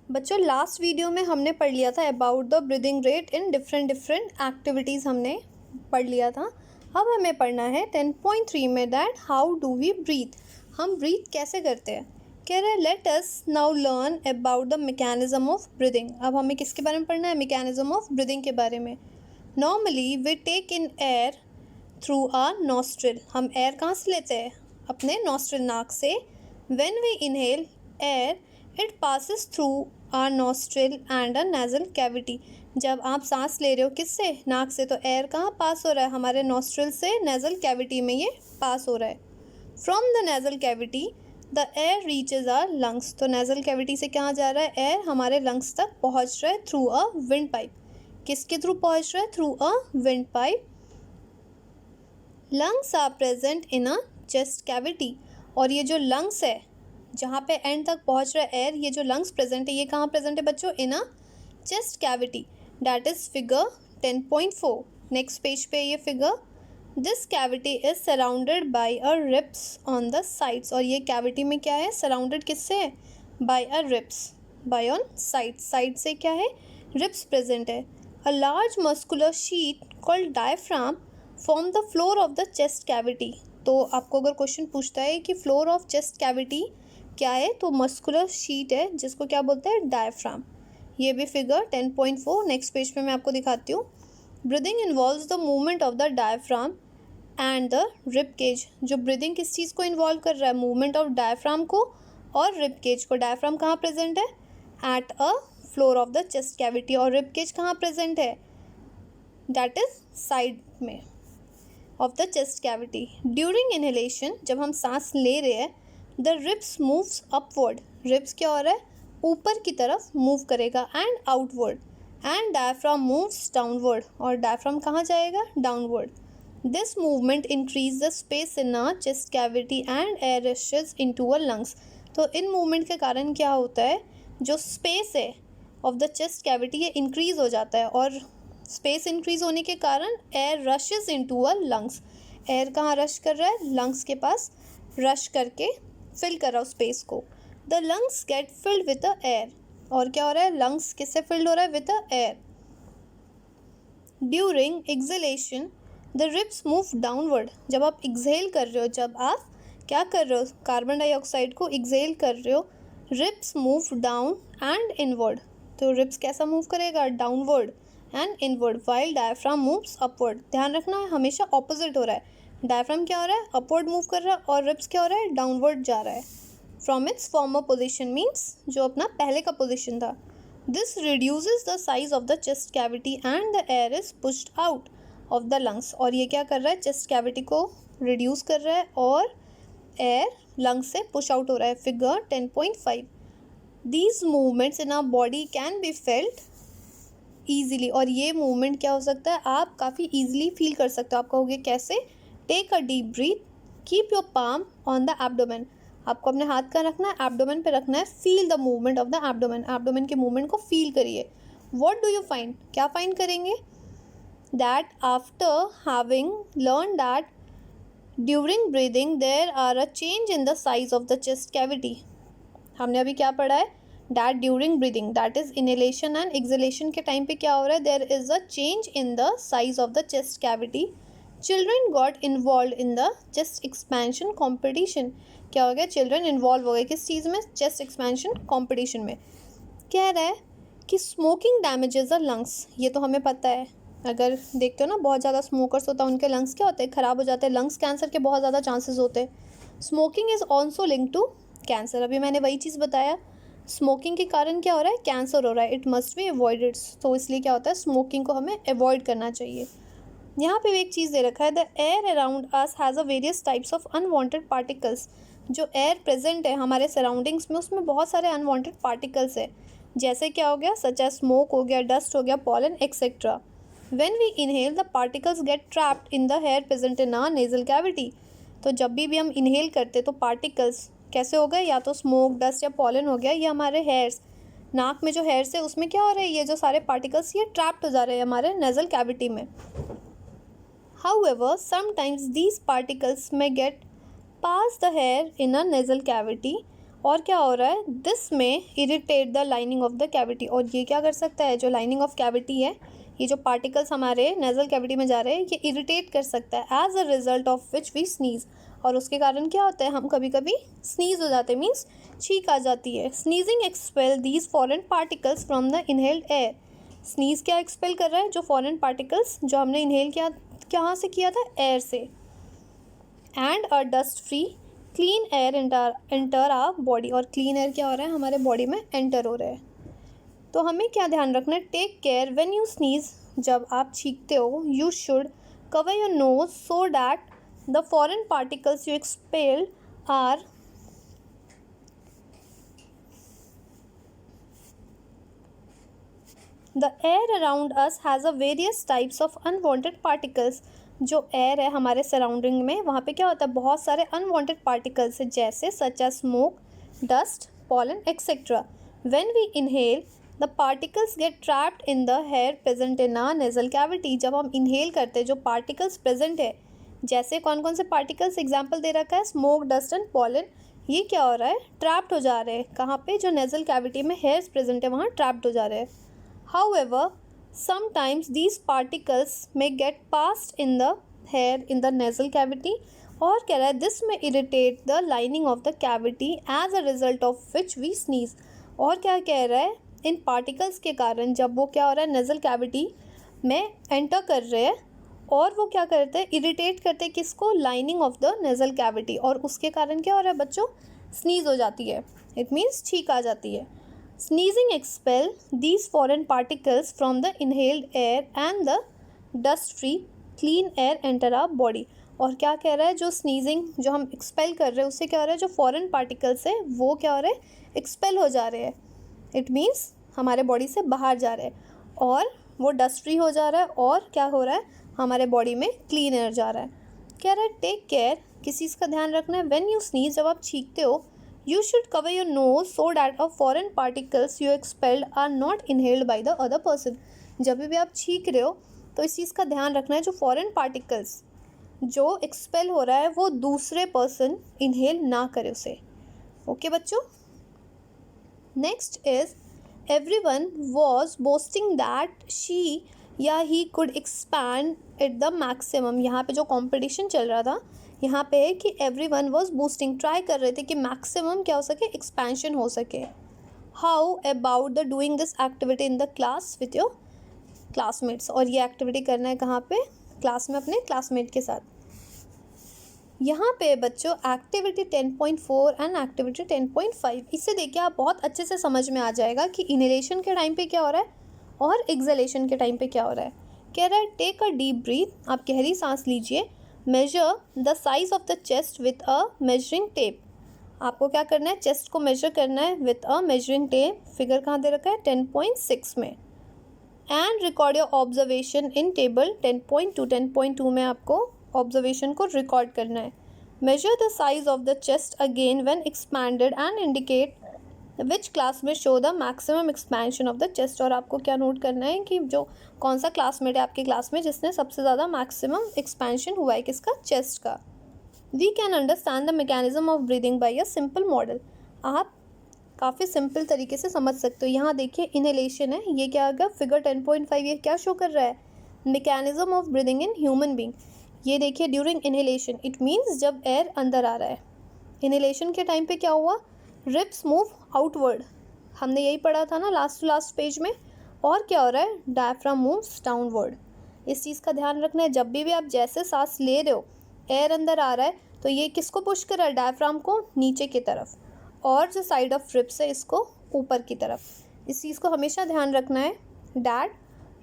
बच्चों last video में हमने पढ़ लिया था about the breathing rate in different activities हमने पढ़ लिया था। अब हमें पढ़ना है 10.3 में that how do we breathe, हम ब्रीथ कैसे करते हैं। कह रहे let us now learn about the mechanism of breathing. अब हमें किसके बारे में पढ़ना है? मैकेनिज्म ऑफ ब्रीदिंग के बारे में। Normally we take in air through our nostril, हम एयर कहाँ से लेते हैं? अपने नॉस्ट्रिल, नाक से। When we inhale air it passes through our nostril and a nasal cavity. जब आप सांस ले रहे हो किससे? नाक से, तो एयर कहाँ पास हो रहा है? हमारे नॉस्ट्रिल से नेजल कैविटी में ये पास हो रहा है। From the nasal cavity the air reaches our lungs, तो नेजल कैविटी से कहाँ जा रहा है? एयर हमारे लंग्स तक पहुँच रहा है थ्रू अ विंड पाइप। किसके थ्रू पहुँच रहा है? Through a wind pipe. Lungs are present in a chest cavity, और ये जो लंग्स है जहाँ पे एंड तक पहुँच रहा है एयर, ये जो लंग्स प्रेजेंट है ये कहाँ प्रेजेंट है बच्चों? In a chest cavity, that is figure 10.4। Next page पे ये figure, this cavity is surrounded by a ribs on the sides, और ये कैविटी में क्या है? सराउंडेड किससे है? By a ribs, by on side, side से क्या है? रिब्स प्रेजेंट है। A large muscular sheet called diaphragm form the floor of the chest cavity. तो आपको अगर क्वेश्चन पूछता है कि फ्लोर ऑफ चेस्ट कैविटी क्या है, तो मस्कुलर शीट है जिसको क्या बोलते हैं? डायफ्राम। ये भी फिगर 10.4 नेक्स्ट पेज पे मैं आपको दिखाती हूँ। Breathing involves the movement of the diaphragm and the rib cage. जो ब्रीदिंग किस चीज़ को इन्वॉल्व कर रहा है? मूवमेंट ऑफ डायफ्राम को और रिब केज को। डायफ्राम कहाँ प्रेजेंट है? At a floor of the chest cavity, और रिब केज कहाँ प्रेजेंट है? दैट इज साइड में of the chest cavity. During inhalation, जब हम सांस ले रहे हैं, the ribs moves upward, ribs क्या हो रहा है? ऊपर की तरफ मूव करेगा, and outward, and diaphragm moves downward, और डायफ्राम कहाँ जाएगा? Downward. This movement increase the space in a chest cavity and air rushes into a lungs. तो इन मूवमेंट के कारण क्या होता है? जो स्पेस है ऑफ द चेस्ट कैविटी ये इंक्रीज हो जाता है, और स्पेस इंक्रीज होने के कारण air rushes into a lungs. Air कहाँ रश कर रहा है? लंग्स के पास रश करके फिल कर रहा हो स्पेस को। The lungs get filled with the air, और क्या हो रहा है? लंग्स किससे फिल्ड हो रहा है? With the air. During exhalation the ribs move downward, जब आप एक्सहेल कर रहे हो, जब आप क्या कर रहे हो? कार्बन डाइऑक्साइड को एक्सहेल कर रहे हो, ribs move down and inward. तो रिब्स कैसा मूव करेगा? Downward and inward, while diaphragm moves upward. ध्यान रखना है हमेशा ऑपोजिट हो रहा है। डायफ्राम क्या हो रहा है? अपवर्ड मूव कर रहा है, और रिब्स क्या हो रहा है? डाउनवर्ड जा रहा है from its farmer position, means जो अपना पहले का पोजिशन था। This reduces the size of the chest cavity and the air is pushed out of the lungs, और ये क्या कर रहा है? चेस्ट कैविटी को रिड्यूस कर रहा है और एयर लंग्स से पुश आउट हो रहा है। Figure 10.5। These movements in our body can be felt easily, और ये मूवमेंट क्या हो सकता है? आप काफ़ी ईजिली फील कर सकते हो। आप कहोगे कैसे? Take a deep breath, keep your palm on the abdomen, आपको अपने हाथ का रखना है, एब्डोमेन पे रखना है। Feel the movement of the abdomen, abdomen के मूवमेंट को फील करिए। What do you find? क्या फाइंड करेंगे? That after having learn that during breathing there are a change in the size of the chest cavity. हमने अभी क्या पढ़ा है? That during breathing, that is inhalation and exhalation के time पे क्या हो रहा है? There is a change in the size of the chest cavity. Children got involve in the chest expansion competition. क्या हो गया? चिल्ड्रन इन्वॉल्व हो गए किस चीज़ में? चेस्ट एक्सपेंशन कॉम्पिटिशन में। कह रहा है कि स्मोकिंग डैमेजेस द लंग्स, ये तो हमें पता है। अगर देखते हो ना, बहुत ज़्यादा स्मोकर्स होता है, उनके लंग्स क्या होते हैं? ख़राब हो जाते हैं। लंग्स कैंसर के बहुत ज़्यादा चांसेस होते हैं। Smoking is also link to cancer, अभी मैंने वही चीज़ बताया। स्मोकिंग के कारण क्या हो रहा है? कैंसर हो रहा है। इट मस्ट बी अवॉइडेड, तो इसलिए क्या होता है? स्मोकिंग को हमें अवॉइड करना चाहिए। यहाँ पे एक चीज़ दे रखा है, the air around us has a various types of unwanted particles. जो एयर प्रेजेंट है हमारे सराउंडिंग्स में, उसमें बहुत सारे अनवांटेड पार्टिकल्स है। जैसे क्या हो गया? सच एज स्मोक हो गया, डस्ट हो गया, pollen etcetera. When we inhale the particles get trapped in the air present in our nasal cavity. तो जब भी हम इनहेल करते तो पार्टिकल्स कैसे हो गए? या तो स्मोक, डस्ट या पॉलन हो गया, ये हमारे हेयर्स, नाक में जो हेयर्स है उसमें क्या हो रहा है? ये जो सारे पार्टिकल्स ये ट्रैप्ड हो जा रहे हैं हमारे नेजल कैविटी में। However, sometimes these particles may get past the hair in a nasal cavity और क्या हो रहा है, दिस में irritate the lining of the cavity, और ये क्या कर सकता है, जो लाइनिंग ऑफ कैविटी है, ये जो पार्टिकल्स हमारे नेजल कैविटी में जा रहे हैं, ये इरिटेट कर सकता है, as a result of which we sneeze, और उसके कारण क्या होता है, हम कभी कभी स्नीज हो जाते हैं, मीन्स छींक आ जाती है। Sneezing expel these foreign particles from the inhaled air. Sneeze क्या एक्सपेल कर रहा है, जो फॉरेन पार्टिकल्स जो हमने इनहेल किया, कहाँ से किया था, एयर से। And a dust free clean air enter a body, और क्लीन एयर क्या हो रहा है, हमारे बॉडी में एंटर हो रहा है। तो हमें क्या ध्यान रखना है, take care when you sneeze, जब आप छींकते हो, you should cover your nose so that the foreign particles you expel are the air around us has a various types of unwanted particles. जो एयर है हमारे सराउंडिंग में, वहाँ पे क्या होता है, बहुत सारे अनवांटेड पार्टिकल्स है, जैसे such as smoke, dust, pollen etcetera. When we inhale the particles get trapped in the hair present in a nasal cavity. जब हम इनहेल करते हैं, जो पार्टिकल्स प्रेजेंट है, जैसे कौन कौन से पार्टिकल्स एग्जाम्पल दे रखा है, स्मोक, डस्ट एंड पॉलन, ये क्या हो रहा है, ट्रैप्ड हो जा रहे हैं, कहाँ पे, जो नेजल कैविटी में हेयर्स प्रेजेंट है वहाँ ट्रैप्ड हो जा रहे हैं। However, sometimes these particles may get passed in the hair in the nasal cavity, और कह रहा है this may irritate the lining of the cavity as a result of which we sneeze। और क्या कह रहा है, इन पार्टिकल्स के कारण जब वो क्या हो रहा है, नेजल कैविटी में एंटर कर रहे हैं, और वो क्या करते हैं, इरिटेट करते हैं किसको, lining of the nasal cavity, और उसके कारण क्या हो रहा है बच्चों, स्नीज हो जाती है, इट मीन्स छींक आ जाती है। Sneezing expel these foreign particles from the inhaled air and the dust-free clean air enter our body। और क्या कह रहा है, जो स्नीजिंग जो हम एक्सपेल कर रहे हैं, उससे क्या हो रहा है, जो फॉरेन पार्टिकल्स है वो क्या हो रहे हैं, एक्सपेल हो जा रहे हैं, इट मीन्स हमारे बॉडी से बाहर जा रहे हैं, और वो डस्ट फ्री हो जा रहा है, और क्या हो रहा है, हमारे बॉडी में क्लीन एयर जा रहा है। कह रहा है टेक केयर, किस चीज़ का ध्यान रखना है, व्हेन यू स्नीज, जब आप छींकते हो, you should cover your nose so that of foreign particles you expelled are not inhaled by the other person। जब भी आप छींक रहे हो तो इस चीज़ का ध्यान रखना है, जो फॉरेन पार्टिकल्स जो एक्सपेल हो रहा है वो दूसरे पर्सन इनहेल ना करे उसे। ओके बच्चों, next is everyone was boasting that she या he could expand at the maximum. यहाँ पे जो कंपटीशन चल रहा था, यहाँ पे है कि एवरीवन वाज बूस्टिंग, ट्राई कर रहे थे कि मैक्सिमम क्या हो सके, एक्सपेंशन हो सके। How about the doing this activity in the class with your classmates, और ये एक्टिविटी करना है कहाँ पे, क्लास में अपने क्लासमेट के साथ। यहाँ पे बच्चों एक्टिविटी 10.4 एंड एक्टिविटी 10.5, इससे देखिए आप बहुत अच्छे से समझ में आ जाएगा कि इनहेलेशन के टाइम पे क्या हो रहा है और एक्सहेलेशन के टाइम पे क्या हो रहा है। कह रहा है टेक अ डीप ब्रीथ, आप गहरी सांस लीजिए, measure the size of the chest with a measuring tape. आपको क्या करना है, चेस्ट को मेजर करना है with a measuring tape, figure कहाँ दे रखा है 10.6 में। And record your observation in table 10.2 में आपको ऑब्जर्वेशन को रिकॉर्ड करना है। Measure the size of the chest again when expanded and indicate which class में show the maximum expansion of the chest. और आपको क्या नोट करना है कि जो कौन सा क्लासमेट है आपके क्लास में जिसने सबसे ज़्यादा मैक्सिमम एक्सपेंशन हुआ है किसका, चेस्ट का। We can understand the mechanism of breathing by a simple model. आप काफ़ी सिंपल तरीके से समझ सकते हो। यहाँ देखिए इनहेलेशन है, ये क्या आ गया फिगर 10.5, ये क्या शो कर रहा है, mechanism of breathing in human being. ये देखिए ड्यूरिंग इनहेलेशन, इट मीन्स जब एयर अंदर आ रहा है। इनहेलेशन के टाइम पे क्या हुआ, रिप्स मूव आउटवर्ड, हमने यही पढ़ा था ना लास्ट टू लास्ट पेज में। और क्या हो रहा है, डायफ्राम मूव्स डाउनवर्ड। इस चीज़ का ध्यान रखना है, जब भी आप जैसे सांस ले रहे हो, एयर अंदर आ रहा है तो ये किसको पुश कर रहा है, डायफ्राम को नीचे की तरफ, और जो साइड ऑफ रिप्स है इसको ऊपर की तरफ। इस चीज़ को हमेशा ध्यान रखना है, डैट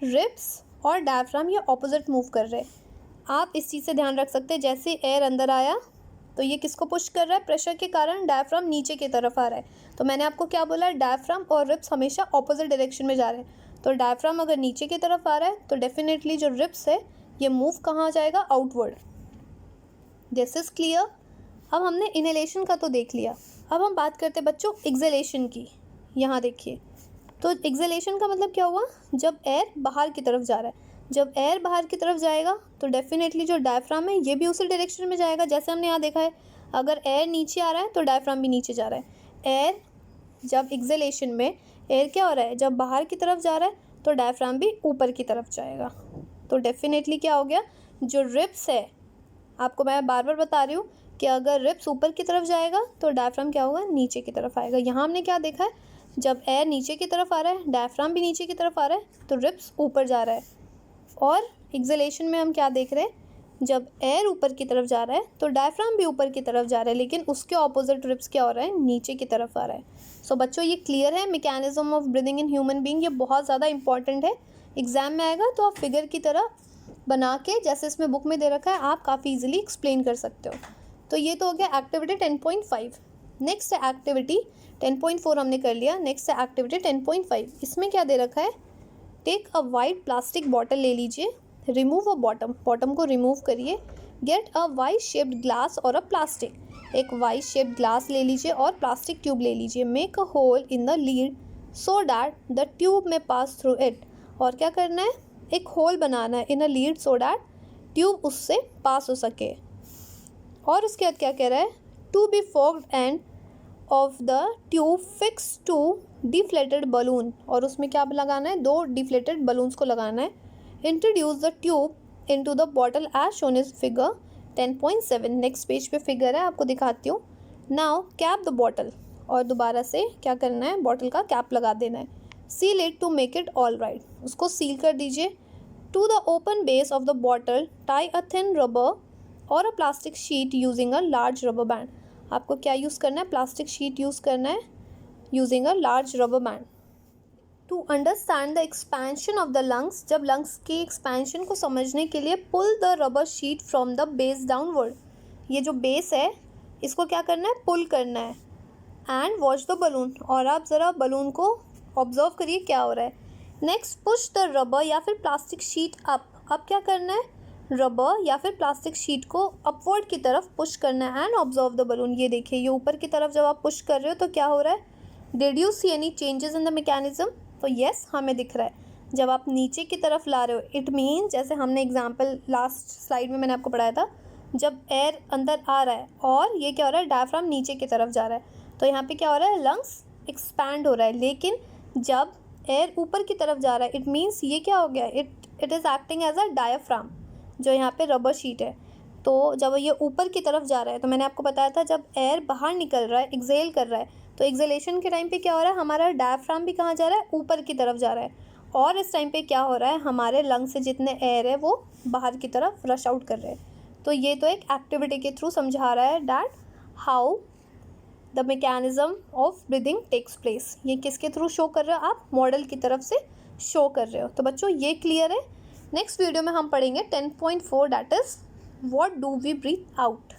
रिप्स और डायफ्राम ये ऑपोजिट मूव कर रहे हैं। आप इस चीज़ से ध्यान रख सकते हैं, जैसे एयर अंदर आया तो ये किसको पुश कर रहा है, प्रेशर के कारण डायफ्राम नीचे की तरफ आ रहा है। तो मैंने आपको क्या बोला, डायफ्राम और रिप्स हमेशा ऑपोजिट डायरेक्शन में जा रहे हैं। तो डायफ्राम अगर नीचे की तरफ आ रहा है तो डेफिनेटली जो रिप्स है ये मूव कहाँ जाएगा, आउटवर्ड। This is clear. अब हमने इनहेलेशन का तो देख लिया, अब हम बात करते हैं बच्चों एक्सहेलेशन की। यहाँ देखिए, तो एक्सहेलेशन का मतलब क्या हुआ, जब एयर बाहर की तरफ जा रहा है। जब एयर बाहर की तरफ जाएगा तो डेफिनेटली जो डायफ्राम है ये भी उसी डायरेक्शन में जाएगा। जैसे हमने यहाँ देखा है, अगर एयर नीचे आ रहा है तो डायफ्राम भी नीचे जा रहा है। एयर, जब एक्सेलेशन में एयर क्या हो रहा है, जब बाहर की तरफ जा रहा है तो डायफ्राम भी ऊपर की तरफ जाएगा। तो डेफिनेटली क्या हो गया, जो रिब्स है, आपको मैं बार बार बता रही हूँ कि अगर रिब्स ऊपर की तरफ जाएगा तो डायफ्राम क्या होगा, नीचे की तरफ आएगा। यहाँ हमने क्या देखा है, जब एयर नीचे की तरफ आ रहा है, डायफ्राम भी नीचे की तरफ आ रहा है, तो रिब्स ऊपर जा रहा है। और एक्सेलेशन में हम क्या देख रहे हैं, जब एयर ऊपर की तरफ जा रहा है तो डायफ्राम भी ऊपर की तरफ जा रहा है, लेकिन उसके ऑपोजिट रिब्स क्या हो रहा है, नीचे की तरफ आ रहा है। सो बच्चों ये क्लियर है mechanism of breathing in human being. ये बहुत ज़्यादा इंपॉर्टेंट है, एग्जाम में आएगा तो आप फिगर की तरह बना के, जैसे इसमें बुक में दे रखा है, आप काफ़ी इजीली एक्सप्लेन कर सकते हो। तो ये तो हो गया एक्टिविटी 10.5। नेक्स्ट है एक्टिविटी 10.4 हमने कर लिया। नेक्स्ट है एक्टिविटी 10.5। इसमें क्या दे रखा है, take a white plastic bottle ले लीजिए, रिमूव अ बॉटम, बॉटम को रिमूव करिए, get a Y shaped glass और अ प्लास्टिक, एक वाई शेप्ड ग्लास ले लीजिए और प्लास्टिक ट्यूब ले लीजिए, make a hole in the lid so that the tube में पास थ्रू इट, और क्या करना है, एक होल बनाना है in a lid so that tube उससे पास हो सके। और उसके बाद क्या कह रहा है, to be forked end of the tube fix two deflated balloon, और उसमें क्या लगाना है, 2 डिफ्लेटेड बलून्स को लगाना है। Introduce the tube into the bottle as shown is figure 10.7। Next page पे फिगर है, आपको दिखाती हूँ। नाउ कैप द बॉटल, और दोबारा से क्या करना है, बॉटल का कैप लगा देना है। Seal it to make it all right, उसको सील कर दीजिए। To the open base of the bottle tie a thin rubber और a plastic sheet using a large rubber band, आपको क्या यूज़ करना है, प्लास्टिक शीट यूज़ करना है using a large rubber band. To understand the expansion of the lungs, जब lungs की expansion को समझने के लिए pull the rubber sheet from the base downward, ये जो बेस है इसको क्या करना है, पुल करना है। एंड वॉच द बलून, और आप ज़रा बलून को ऑब्जर्व करिए क्या हो रहा है। नेक्स्ट पुश द रबर या फिर प्लास्टिक शीट अप, अब क्या करना है, रबर या फिर प्लास्टिक शीट को अपवर्ड की तरफ पुश करना है। एंड ऑब्जर्व द बलून, ये देखिए ये ऊपर की तरफ जब आप पुश कर रहे हो तो क्या हो रहा है, did you see any changes in the mechanism, तो येस हमें दिख रहा है। जब आप नीचे की तरफ ला रहे हो, इट मीन जैसे हमने एग्जाम्पल लास्ट स्लाइड में मैंने आपको पढ़ाया था, जब एयर अंदर आ रहा है और ये क्या हो रहा है, डायफ्राम नीचे की तरफ जा रहा है, तो यहाँ पे क्या हो रहा है, लंग्स एक्सपैंड हो रहा है। लेकिन जब एयर ऊपर की तरफ जा रहा है, इट मीन्स ये क्या हो गया, it is acting as a diaphragm, जो यहाँ पे रबर शीट है। तो जब ये ऊपर की तरफ जा रहा है, तो मैंने आपको बताया था जब एयर बाहर निकल रहा है, एक्सेल कर रहा है, तो एक्सेलेशन के टाइम पे क्या हो रहा है, हमारा डायफ्राम भी कहाँ जा रहा है, ऊपर की तरफ जा रहा है। और इस टाइम पे क्या हो रहा है, हमारे लंग से जितने एयर है वो बाहर की तरफ रश आउट कर रहे हैं। तो ये तो एक एक्टिविटी के थ्रू समझा रहा है that how the mechanism of breathing takes place. ये किसके थ्रू शो कर रहे हो, आप मॉडल की तरफ से शो कर रहे हो। तो बच्चों ये क्लियर है। नेक्स्ट वीडियो में हम पढ़ेंगे 10.4 that is what do we breathe out.